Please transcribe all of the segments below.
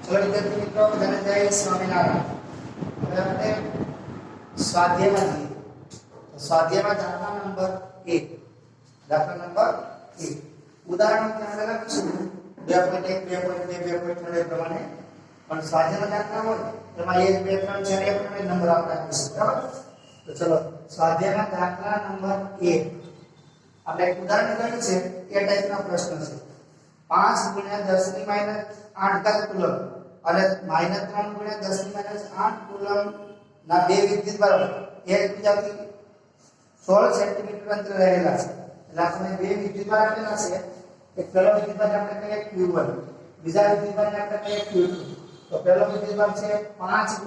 ચલો વિદ્યાર્થી મિત્રો બધાને જય સ્વામિનારાયણ. હવે આપણે સ્વાધ્યાયમાં જઈએ. તો સ્વાધ્યાયમાં દાખલા નંબર 1. દાખલા નંબર 1. ઉદાહરણ ત્યાં લખ્યું છે 2.1 2.2 2.3 એ પ્રમાણે પણ સ્વાધ્યાયના દાખલા હોય એમાં 1 2 3 4 એ પ્રમાણે નંબર આપણે આપીશું. બરાબર? તો ચલો સ્વાધ્યાયના દાખલા નંબર 1. આપણે એક ઉદાહરણ કર્યું છે એ ટાઈપના પ્રશ્ન છે. 5 × 10⁻8 કુલમ અને -3 × 10⁻8 કુલમ ના બે વિદ્યુતભારો એકબીજાથી 16 સેન્ટીમીટર અંતરે રહેલા છે. એટલે આપણે બે વિદ્યુતભાર આપેલા છે. એક પહેલો વિદ્યુતભાર આપણે કહીએ Q1, બીજા વિદ્યુતભારને આપણે કહીએ Q2. તો પહેલો વિદ્યુતભાર છે 5 ×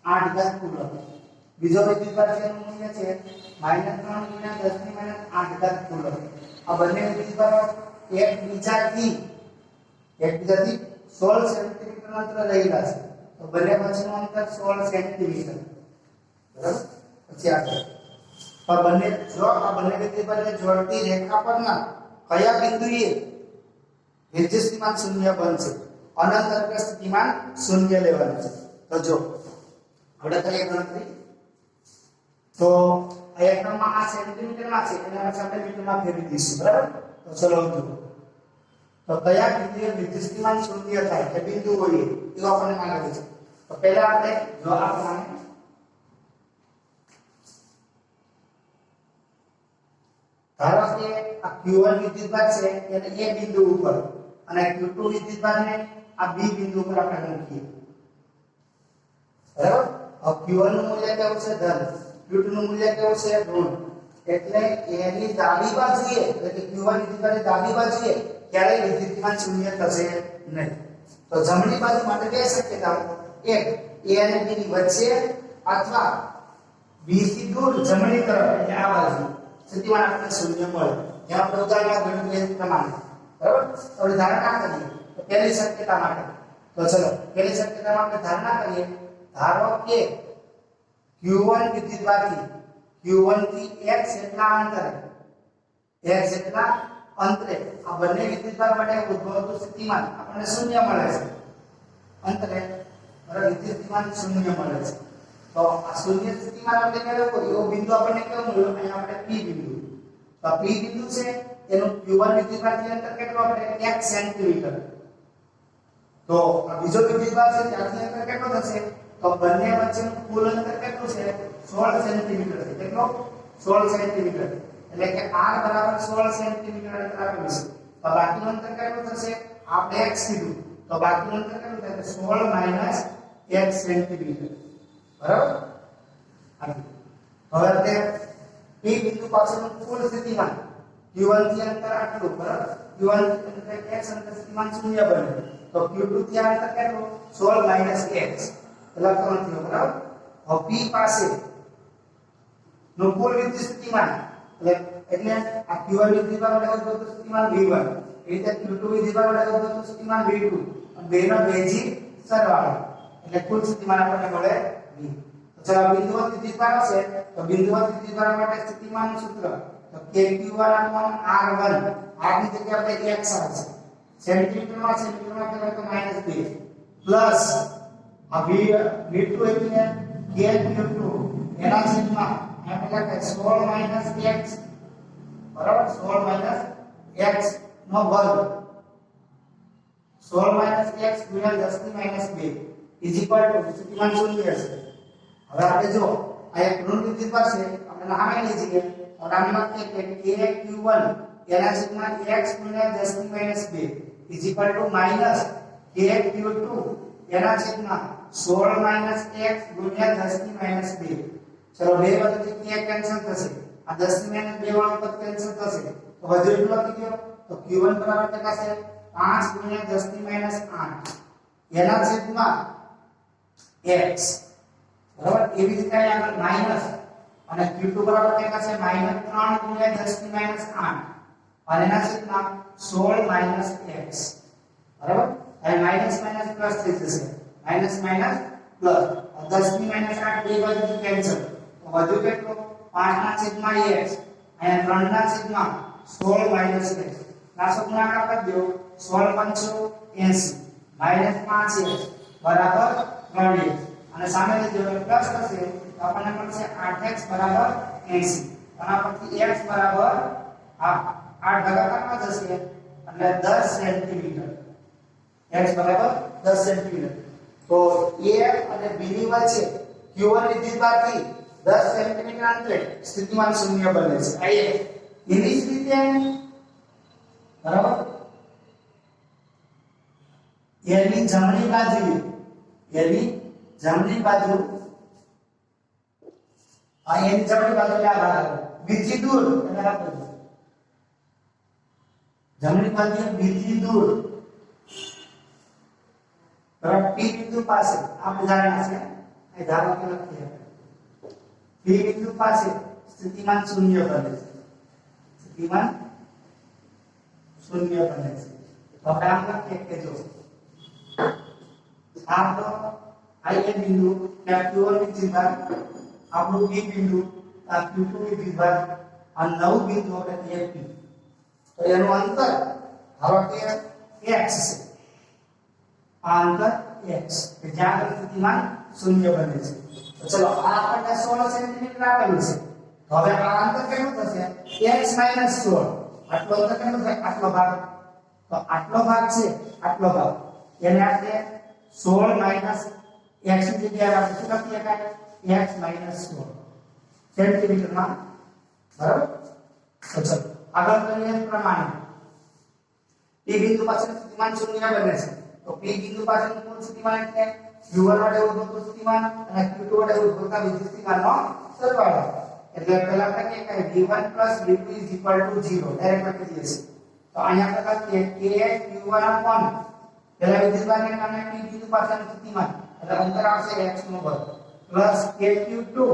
10⁻8 કુલમ. બીજો વિદ્યુતભાર છે એનું મૂલ્ય છે -3 × 10⁻8 કુલમ. આ બંને વિદ્યુતભારો એકબીજાથી 16 સેન્ટીમીટર અંતરે રહેલા છે. તો બંને વચ્ચેનું અંતર 16 સેન્ટીમીટર. બરાબર? પછી આગળ તો બંને જો આ બંને વિદ્યુતભારને જોડતી રેખા પરના કયા બિંદુએ વિદ્યુત સ્થિતિમાન શૂન્ય બનશે? અનંત અંતરે સ્થિતિમાન શૂન્ય લેવાનું છે. તો જો આપણે કરીએ ગણતરી. તો એકમમાં આ સેન્ટીમીટરમાં છે એટલે આપણે મીટરમાં ફેરવી દઈશું. બરાબર? તો ચલો જુઓ. તો કયા બિંદુએ વિદ્યુત સ્થિતિમાન શૂન્ય થાય કે બિંદુ હોય એ આપણને માંગે છે. તો પહેલા આપણે જો આ પ્રમાણે ધારો કે આ Q1 વિદ્યુતભાર છે એને A બિંદુ ઉપર અને Q2 વિદ્યુતભારને આ B બિંદુ ઉપર આપણે મૂકીએ. બરાબર? આ Q1 નું મૂલ્ય કેવું છે? ધન. Q2 નું મૂલ્ય કેવું છે? ઋણ. એટલે A ની ડાબી બાજુએ એટલે કે Q1 વિદ્યુતભારની ડાબી બાજુએ ક્યારેય વિદ્યુતસ્થિતિમાન શૂન્ય થશે નહીં. તો જમણી બાજુ માટે બે શક્યતાઓ. એક A અને B ની વચ્ચે અથવા B થી દૂર જમણી તરફ એટલે આ બાજુ સ્થિતિમાન આપણને શૂન્ય મળે. જ્યાં આપણે ઉદાહરણમાં ગણ્યું એ પ્રમાણે. બરાબર? આપણે ધારણા કરીએ તો પહેલી શક્યતા માટે. તો ચલો પહેલી શક્યતામાં આપણે ધારણા કરીએ. ધારો કે Q1 વિદ્યુતભારથી Q1 થી x જેટલા અંતરે આ બંને વિદ્યુતભાર માટે ઉદ્ભવતું સ્થિતિમાન આપણને શૂન્ય મળે છે. અંતરે વિદ્યુત સ્થિતિમાન શૂન્ય મળે છે. તો આ શૂન્ય સ્થિતિમાન આપણે મેળવવું એવો બિંદુ આપણને કેવો મળ્યો? અહીંયા આપણે P બિંદુ. તો P બિંદુ છે એનું Q1 વિદ્યુતભારથી અંતર કેટલું? આપણે 1 સેન્ટીમીટર. તો આ બીજો વિદ્યુતભાર છે ત્યાંથી અંતર કેટલું થશે? તો બંને વચ્ચેનું કુલ અંતર કેટલું છે? 16 સેન્ટીમીટર છે. કેટલું? 16 સેન્ટીમીટર. એટલે કે r બરાબર 16 સેન્ટીમીટર અંતર આપેલું છે. તો બાકીનું અંતર કેટલું થશે? આપણે x કીધું. તો બાકીનું અંતર કેટલું થશે? 16 - 1 સેન્ટીમીટર. બરાબર? હવે તે P બિંદુ પાસેનું કુલ સ્થિતિમાન Q1 થી અંતર આટલું. બરાબર? Q1 એટલે x અંતર સ્થિતિમાન શૂન્ય બને. તો Q2 થી અંતર કેટલું? 16 - x એટલે 3 થયો. બરાબર? હવે P પાસે નું કુલ વિદ્યુત સ્થિતિમાન એટલે આ Q1 વિદ્યુતભાર વડે ઉદ્ભવતું સ્થિતિમાન V1 એ રીતે Q2 વિદ્યુતભાર વડે ઉદ્ભવતું સ્થિતિમાન V2 અને બેનો બેઝિક સરવાળો એટલે કુલ સ્થિતિમાન આપણને મળે V. તો ચાલો બિંદુવત વિદ્યુતભાર છે તો બિંદુવત વિદ્યુતભાર માટે સ્થિતિમાનનું સૂત્ર તો KQ1 R1 R ની જગ્યાએ આપણે x આવશે. સેન્ટીમીટરમાં કહેવાય તો -2 પ્લસ આ V2 એટલે KQ2 એના છેદમાં આપણે 16 - x. બરાબર? 16 - x નો વર્ગ 16 - x × 10⁻2 સ્થિતિમાન શૂન્ય છે. હવે આપણે જો આ એક ઋણ વિદ્યુતભાર છે આપણે નામે લઈ જઈએ તો નામમાં કે KQ1 એના છેદમાં x × 10⁻2 KQ2 એના છેદમાં 16 - x × 10⁻2. ચલો બે બાજુથી k કેન્સલ થશે. આ 10⁻2 વાળો પદ કેન્સલ થશે. તો વધુ એટલો લખી દો તો Q1 બરાબર કેટલા છે? 5 × 10⁻8 એના છેદમાં x. બરાબર? એવી રીતે આગળ માઈનસ અને Q2 બરાબર કેટલા છે? -3 × 10⁻8 અને એના છેદમાં 16 - x. બરાબર? હવે માઈનસ માઈનસ પ્લસ થઈ જશે. માઈનસ માઈનસ પ્લસ 10⁻8 બે બાજુથી કેન્સલ. તો વધુ કેટલો? 5/x અહીંયા 3/16 - x. ના સૂત્ર કરી દો 16 × 5 = 80 -5x બરાબર 3x અને સામેની જોડે પ્લસ થશે તો આપણને મળશે 8x બરાબર 80 આના પરથી x બરાબર 8 ભાગાકારમાં જશે એટલે 10 સેન્ટીમીટર x બરાબર 10 સેન્ટીમીટર તો a અને b ની વચ્ચે q1 વિદ્યુતભારથી 10 સેન્ટીમીટર અંતરે સ્થિતિમાન શૂન્ય બને છે આ એની જ રીતે બરાબર એની જમણી બાજુ આ એની જમણી બાજુ આ ભાગ બીજી દૂર એટલે રાખો જમણી બાજુ બીજી દૂર બરાબર p બિંદુ પાસે આ ઉદાહરણ છે એ ધારો કે લખીએ p બિંદુ પાસે સ્થિતિમાન શૂન્ય બને છે સ્થિતિમાન શૂન્ય બને છે હવે આમ લખીએ કે જો આ તો આ એ બિંદુ કે q1 વિદ્યુતભાર આપણું p બિંદુ આ q2 વિદ્યુતભાર આ નવ બિંદુ આપણે p તો એનું અંતર ધારો કે x છે આ અંતર x કે જ્યાં સ્થિતિમાન શૂન્ય બને છે તો ચલો આ આપણને 16 સેન્ટીમીટર આપેલું છે તો હવે આ અંતર કેટલું થશે x 16 આટલો અંતર કેટલું થાય આટલો ભાગ તો આટલો ભાગ છે આટલો ભાગ એને આપણે 16 x ની જગ્યાએ આપણે શું લખી શકાય x 16 સેન્ટીમીટર માં બરાબર તો ચલો આગળ કરીએ પ્રમાણે p બિંદુ પાસે સ્થિતિમાન શૂન્ય બને છે તો p બિંદુ પાસેનું કુલ સ્થિતિમાન એટલે q1 વડે ઉદ્ભવતું સ્થિતિમાન અને q2 વડે ઉદ્ભવતા વિદ્યુત સ્થિતિમાનનો સરવાળો એટલે પહેલા આપણે કહીએ કે v1 v2 0 ડાયરેક્ટ લખી દઈએ છીએ તો અહીંયા આપણે લખીએ k q1 upon પહેલા વિદ્યુતભારને કારણે p બિંદુ પાસેનું સ્થિતિમાન એટલે અંતર આવશે x નો વર્ગ પ્લસ k q2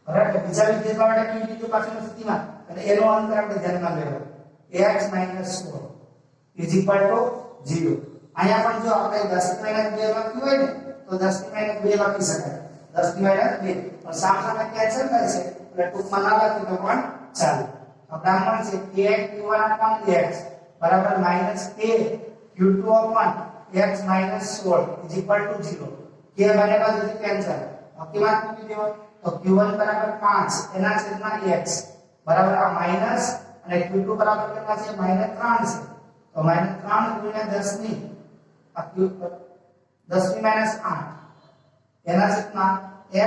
બરાબર બીજા વિદ્યુતભાર વડે p બિંદુ પાસેનું સ્થિતિમાન એટલે એનો અંતર આપણે ધ્યાનમાં લેવું x 16 0 અહીંયા પણ જો આપણે 10 ની -2 લખ્યું હોય ને તો 10 ની -2 લખી શકાય 10 ની -2 પણ સામે કેન્સલ થાય છે એટલે ટૂંકમાં ના લખી તો પણ ચાલે આપણે આમ પણ છે k q1 upon x બરાબર -k q2 upon x 16 0 k બંને બાજુથી કેન્સલ કિંમત મૂકી દેવો તો q1 બરાબર 5 એના છેદમાં x બરાબર આ માઈનસ અને q2 બરાબર કેટલા છે -3 છે તો -3 ગુણ્યા 10 ની આ q 10 ની -8 એના છેદમાં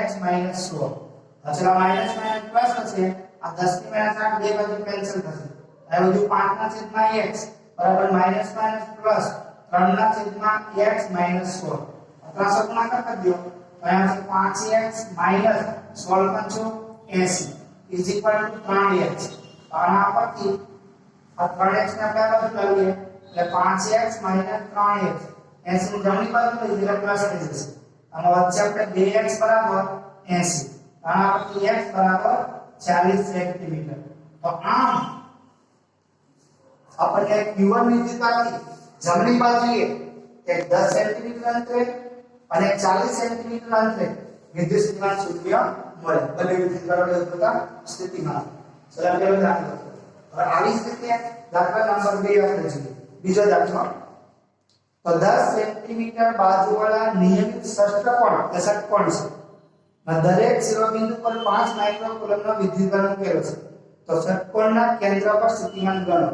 x 16 અચલા માઈનસ માઈનસ પ્લસ હશે આ 10 ની -8 બે બાજુ કેન્સલ થશે આ બધું 5 ના છેદમાં x બરાબર માઈનસ માઈનસ પ્લસ 3 ના છેદમાં x 16 આ ગુણાકાર કરી દો અહીંયા છે 5x 16 = 80 3x આના પરથી આ 3x ને આપણે બાજુ લાવીએ એટલે 5x 3x 80 ની જમણી બાજુ લઈ જઈએ પ્લસ થઈ જશે અને વચ્ચે આપણે 2x બરાબર 80 આના પરથી x બરાબર 40 સેન્ટીમીટર તો આમ આપણે q1 વિદ્યુતભારથી જમણી બાજુએ એક 10 સેન્ટીમીટર અંતરે અને 40 સેન્ટીમીટર અંતરે વિદ્યુત સ્થિતિમાન શૂન્ય મળે બંને વિદ્યુતભારો ઉદ્ભવતા સ્થિતિમાન ચલો પેલો દાખલો હવે આવી જ રીતે દાખલા નંબર 2 આપણે જોઈએ બીજો દાખલો તો 10 સેન્ટીમીટર બાજુવાળા નિયમિત ષટ્કોણ છે દરેક શિરોબિંદુ પર 5 માઇક્રોકુલમનો વિદ્યુતભાર મૂકેલો છે તો ષટ્કોણના કેન્દ્ર પર સ્થિતિમાન ગણો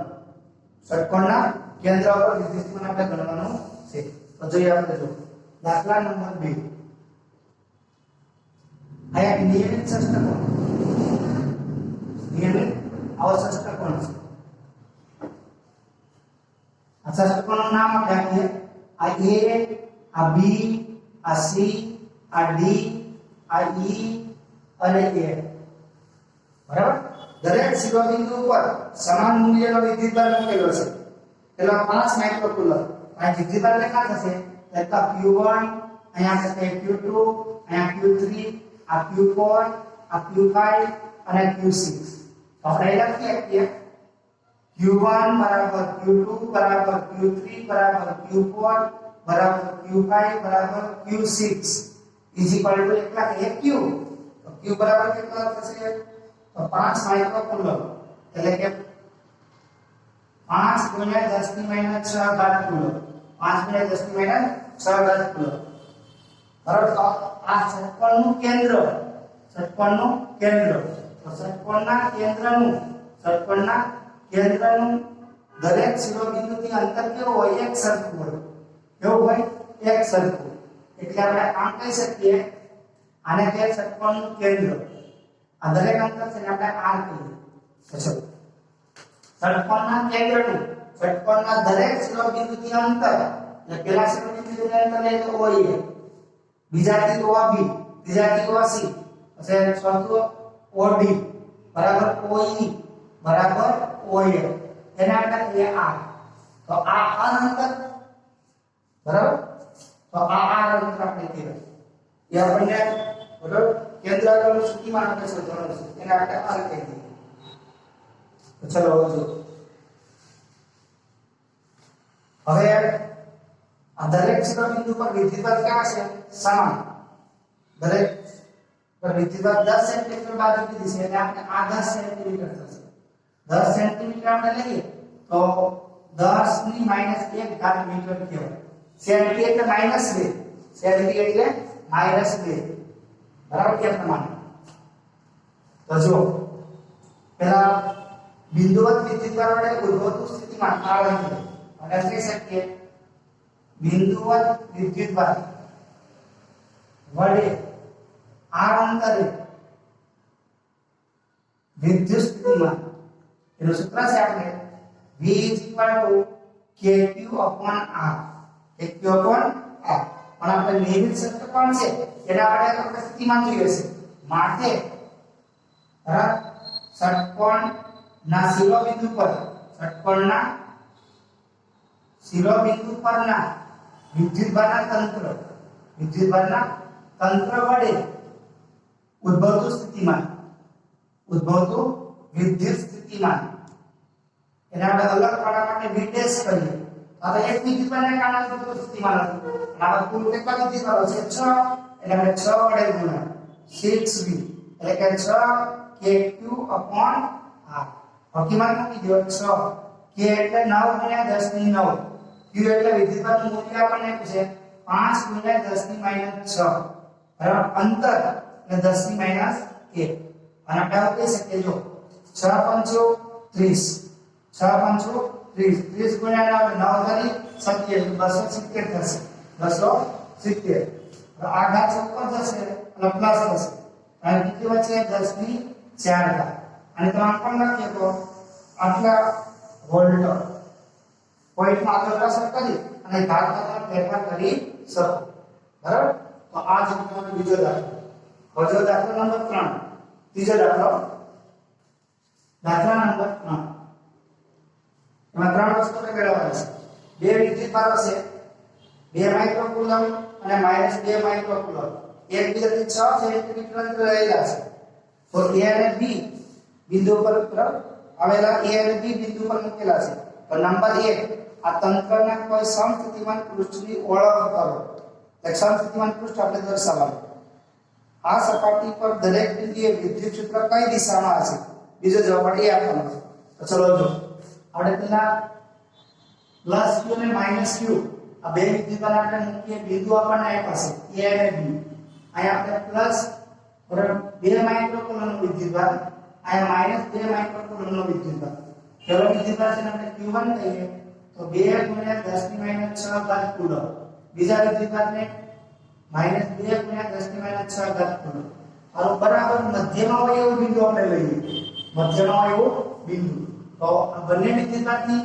ષટ્કોણના કેન્દ્ર પર વિદ્યુત સ્થિતિમાન આપણે ગણવાનું છે તો જોઈએ આપણે જો દાખલા નંબર 2 આયા નિયમિત ષટ્કોણ નિયમિત આવો ષટ્કોણ છે આ ષટ્કોણનું નામ આપણે આપીએ આ a આ b આ c આ d આ e અને a બરાબર દરેક શિરોબિંદુ પર સમાન મૂલ્યનો વિદ્યુતભાર મૂકેલો છે પેલા 5 માઇક્રોકુલમ આ વિદ્યુતભાર કેટલા થશે એટલે q1 અહીંયા થશે q2 અહીંયા q3 આ q4 આ q5 અને q6 આપણે લખીએ કે q1 બરાબર q2 બરાબર q3 બરાબર q4 બરાબર q5 બરાબર q6 એટલા કે q તો q બરાબર કેટલા થશે તો 5 માઇક્રોકુલમ એટલે કે 5 × 10 ની -6 ઘાત કુલમ 5 ગુણ્યા 10 ની માઈનસ 6 ઘાત કુલમ. બરાબર. તો આ ષટકોણનું કેન્દ્ર, ષટકોણનું કેન્દ્ર, તો ષટકોણના કેન્દ્રનું દરેક શિરોબિંદુથી અંતર કેવું હોય? એક સરખું હોય. કેવું હોય? એક સરખું. એટલે આપણે આમ કહી શકીએ, આને કહે ષટકોણનું કેન્દ્ર. આ દરેક અંતર છે ને આપણે r કહીએ. તો ચલો, ષટકોણના કેન્દ્રનું, ષટકોણના દરેક શિરોબિંદુથી અંતર, એટલે પહેલા શિરોબિંદુથી અંતર લે તો OA, બીજાથી OB, ત્રીજાથી OC, પછી ચોથું OD બરાબર OE બરાબર OA, એના આપણે AR. તો આ અંતર બરાબર, તો આ અંતર આપણે કહેવાય. એ આપણને બરાબર કેન્દ્ર આગળનું સ્થિતિમાન આપણે શોધવાનું છે, એને આપણે R કહી દઈએ. તો ચલો જો હવે આ દરેક શિરોબિંદુ પર વિદ્યુતભાર ક્યાં છે? સમાન. દરેક પર વિદ્યુતભાર 10 સેન્ટીમીટર બાજુ કીધી છે, એટલે આપણે આ 10 સેન્ટીમીટર થશે. 10 સેન્ટીમીટર આપણે લઈએ તો 10 ની માઈનસ 1 ઘાત મીટર કહેવાય. સેન્ટી એટલે -2, સેન્ટી એટલે -2 બરાબર કે પ્રમાણે. તો જો પહેલા બિંદુવત વિદ્યુતભાર વડે ઉદ્ભવતું સ્થિતિમાન આ લખીએ, અને કહી શકીએ બિંદુવત વિદ્યુતભાર વડે આ અંતરે વિદ્યુત સ્થિતિમાન, એનું સૂત્ર છે આપણે V KQ/R. KQ/R. પણ આપણે નિયમિત ષટકોણ છે એના વડે આપણે સ્થિતિમાન જોઈએ છે. માટે ષટકોણના શિરોબિંદુ પર, ષટકોણના શિરોબિંદુ પરના વિદ્યુતભારના તંત્ર વડે ઉદ્ભવતું સ્થિતિમાન, ઉદ્ભવતું વિદ્યુત સ્થિતિમાન, એને આપણે અલગ પાડવા માટે V' કરીએ. હવે એક વિદ્યુતભારને કારણે ઉદ્ભવતું સ્થિતિમાન હતું, અને આ કુલ કેટલા વિદ્યુતભારો છે? 6, એટલે આપણે 6 વડે ગુણ્યા 6V, એટલે કે 6 KQ/R. હકીકત મૂકી દો 6, K એટલે 9 ગુણ્યા 10 ની 9, Q એટલે વિદ્યુતભારનું મૂલ્ય આપણને આપ્યું છે 5 ગુણ્યા 10 ની માઈનસ 6 બરાબર. અંતર એટલે 10 ની માઈનસ 1, અને આપણે કહી શકીએ જો 6 પંચો 30, 6 પંચો 30, 30 ગુણ્યા 9 9 27 થશે, 270. આ ઘાત ઉપર જશે અને પ્લસ થશે, અને કેટલી વચ્ચે 10 ની 4 ઘાત. અને તમે આમ પણ લખીએ તો આટલા વોલ્ટ પોઈન્ટમાં આગળ અસર કરી અને ઘાતમાં ફેરફાર કરી શકો. બરાબર. તો આ જ આપણો બીજો દાખલો. હવે દાખલો નંબર 3, ત્રીજો દાખલો, દાખલા નંબર 3. એમાં 3 વસ્તુ મેળવવાની છે. બે વિદ્યુતભારો છે, 2 માઇક્રોકુલમ અને -2 માઇક્રોકુલમ, એકબીજાથી 6 સેન્ટીમીટર અંતરે રહેલા છે. તો A અને B બિંદુ પર આવેલા A અને B બિંદુ પર મૂકેલા છે. તો નંબર 1, આ તંત્રના કોઈ સમસ્થિતિમાન પૃષ્ઠની ઓળખ કરો. સમસ્થિતિમાન પૃષ્ઠ આપણે દર્શાવવાનું. આ સપાટી પર દરેક બિંદુએ વિદ્યુત ક્ષેત્ર કઈ દિશામાં હશે? બીજો જવાબ આપણે એ આપવાનો છે. તો ચલો જો આપણે પેલા +Q અને -Q આ બે વિદ્યુતભાર આપણે મૂકીએ. બિંદુ આપણને આપ્યા છે A અને B. અહીંયા આપણે પ્લસ બરાબર 2 માઇક્રોકુલમનો વિદ્યુતભાર, અહીંયા -2 માઇક્રોકુલમનો વિદ્યુતભાર. પહેલો વિદ્યુતભાર છે આપણે Q1 કહીએ તો 2 ગુણ્યા 10 ની માઈનસ 6 ઘાત કુલમ. બીજા વિદ્યુતભારને -2 ગુણ્યા 10 ની માઈનસ 6 ઘાત કુલમ. આનો બરાબર મધ્યમાં હોય એવું બિંદુ આપણે લઈએ, મધ્યમાં હોય એવું બિંદુ. તો આ બંને વિદ્યુતભારથી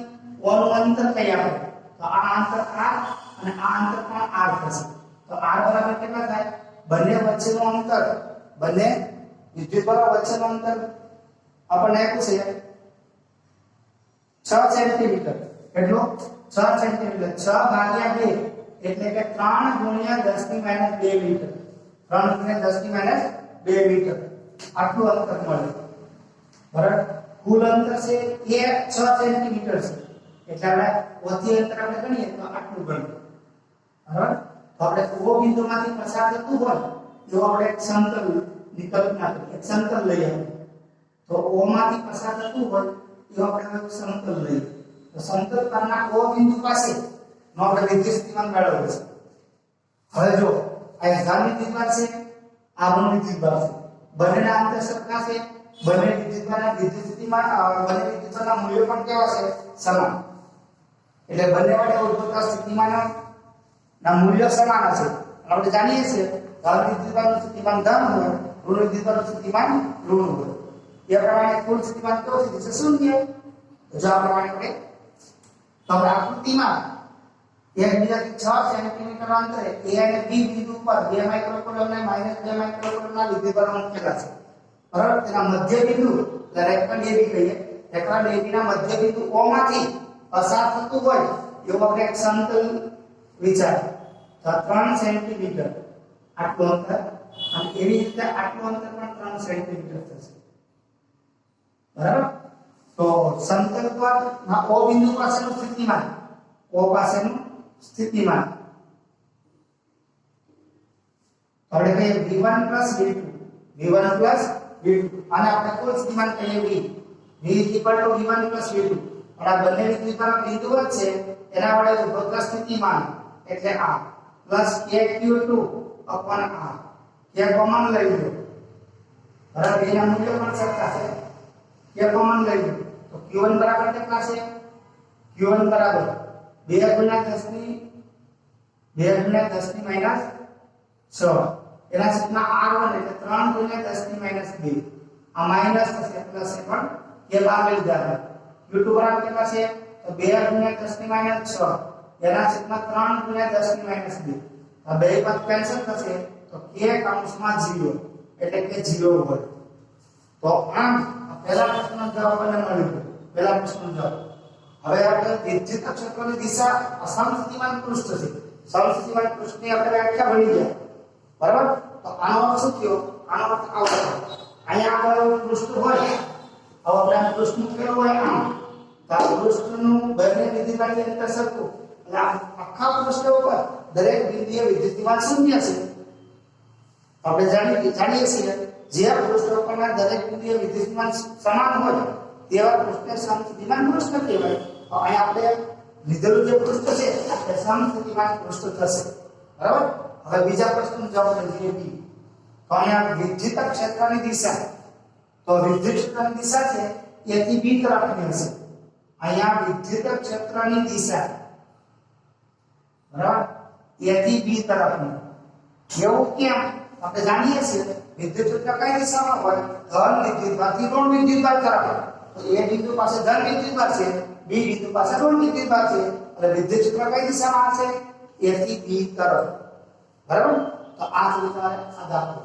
ઓનું અંતર કઈ આપણે? તો આ અંતર R અને આ અંતર પણ R થશે. તો R બરાબર કેટલા થાય? બંને વચ્ચેનું અંતર, બંને વિદ્યુતભારો વચ્ચેનું અંતર આપણને આપ્યું છે 6 સેન્ટીમીટર. કેટલું? 6 સેન્ટીમીટર. 6 ભાગ્યા 2 એટલે કે 3 ગુણ્યા 10 ની માઈનસ 2 મીટર. 3 ગુણ્યા 10 ની માઈનસ 2 મીટર આટલું અંતર મળે. બરાબર. કુલ અંતર છે એ 6 સેન્ટીમીટર છે, એટલે આપણે ઓથી અંતર આપણે ગણીએ તો આટલું ગણીએ. બરાબર. તો આપણે O બિંદુમાંથી પસાર થતું હોય તો આપણે એક સમતલ ની કલ્પના કરીએ, એક સમતલ લઈએ. તો O માંથી પસાર થતું હોય તો આપણે એક સમતલ લઈએ. તો સમતલ પરના O બિંદુ પાસે નો આપણે વિદ્યુત સ્થિતિમાન મેળવવું છે. હવે જો આ એક ધન વિદ્યુતભાર છે, આ ઋણ વિદ્યુતભાર છે. બંનેના અંતર સરખા છે. બંને વિદ્યુતભારના વિદ્યુત સ્થિતિમાન બંને વિદ્યુતભારના મૂલ્યો પણ કેવા છે? સમાન. એટલે બંને વડે ઉદ્ભવતા સ્થિતિમાન ના મૂલ્યો સમાન હશે. આપણે જાણીએ છીએ ધન વિદ્યુતભારનું સ્થિતિમાન ધન હોય, ઋણ વિદ્યુતભારનું સ્થિતિમાન ઋણ હોય. એ પ્રમાણે કુલ સ્થિતિમાન કેવું છે? શૂન્ય. જો આ પ્રમાણે આપણે તો આકૃતિમાં એકબીજાથી 6 સેન્ટીમીટર અંતરે A અને B બિંદુ પર 2 માઇક્રોકુલમ અને -2 માઇક્રોકુલમના વિદ્યુતભારો મૂકેલા છે. બરાબર? તેના મધ્ય બિંદુ એટલે રેખાખંડ AB કહીએ. રેખાખંડ AB ના મધ્ય બિંદુ O માંથી પસાર થતું હોય એવું આપણે એક સમતલ વિચાર. તો 3 સેન્ટીમીટર આટલું અંતર અને એવી રીતે આટલું અંતર પણ 3 સેન્ટીમીટર થશે. બરાબર? તો સમતલ પર O બિંદુ પાસેનું સ્થિતિમાન, O પાસેનું સ્થિતિમાન આપણે કહીએ v1 v2, v1 v2 અને આપણે કુલ સ્થિતિમાન કહીએ v v1 v2. આ બંને વિદ્યુતભારના બિંદુ છે એના વડે ઉદ્ભવતા સ્થિતિમાન એટલે આ +kq2 r કે કોમન લઈ લો. બરાબર? એના મૂલ્યો પણ સરખા છે. કે કોમન લઈ લો તો q1 બરાબર કેટલા છે? q1 બરાબર 2 × 10 ની -6 એના છેદમાં r1 એટલે 3 × 10 ની -2. આ માઈનસ થશે પ્લસ એ પણ કે બહાર લઈ જાય. q2 બરાબર કેટલા છે? તો 2 × 10 ની -6 એના છેદમાં 3 × 10 ની -2. આ બે પદ કેન્સલ થશે તો k કૌંસમાં 0 એટલે કે 0 હોય. તો આમ પહેલા પ્રશ્નનો જવાબ આપણને મળ્યો. પહેલા પ્રશ્નનો જવાબ. હવે આપણે વિદ્યુત ક્ષેત્રની દિશા અસમસ્થિતિમાન પૃષ્ઠ છે. સમસ્થિતિમાન પૃષ્ઠની આપણે વ્યાખ્યા ભણી ગયા. બરાબર? તો આનો અર્થ શું થયો? આનો અર્થ આવો. અહીંયા આગળ પૃષ્ઠ હોય, હવે આપણે પૃષ્ઠ કેવું હોય આમ, તો આ પૃષ્ઠનું બંને વિદ્યુતભારની અંતર સરખું. એટલે આખા પૃષ્ઠ ઉપર દરેક બિંદુએ વિદ્યુતસ્થિતિમાન શૂન્ય છે. આપણે જાણીએ છીએ જે પૃષ્ઠ ઉપરના દરેક બિંદુએ વિદ્યુતસ્થિતિમાન સમાન હોય તેવા પૃષ્ઠને સમસ્થિતિમાન પૃષ્ઠ કહેવાય. અહીંયા આપણે લીધેલું જે પૃષ્ઠ છે એ સમસ્થિતિમાન પૃષ્ઠ થશે. બરાબર? હવે બીજા પ્રશ્નનો જવાબ લઈએ બી. તો અહીંયા વિદ્યુત ક્ષેત્રની દિશા, તો વિદ્યુત ક્ષેત્રની દિશા છે એ થી બી તરફની હશે. અહીંયા વિદ્યુત ક્ષેત્રની દિશા બરાબર એ થી બી તરફની. એવું કેમ? આપણે જાણીએ છીએ વિદ્યુત ક્ષેત્ર કઈ દિશામાં હોય? ધન વિદ્યુતભારથી ઋણ વિદ્યુતભાર તરફ. તો એ બિંદુ પાસે ધન વિદ્યુતભાર છે, બી બિંદુ પાસે ઋણ વિદ્યુતભાર છે, એટલે વિદ્યુત ક્ષેત્ર કઈ દિશામાં હશે? એ થી બી તરફ. બરાબર? તો આ જ તમારે આ દાખલો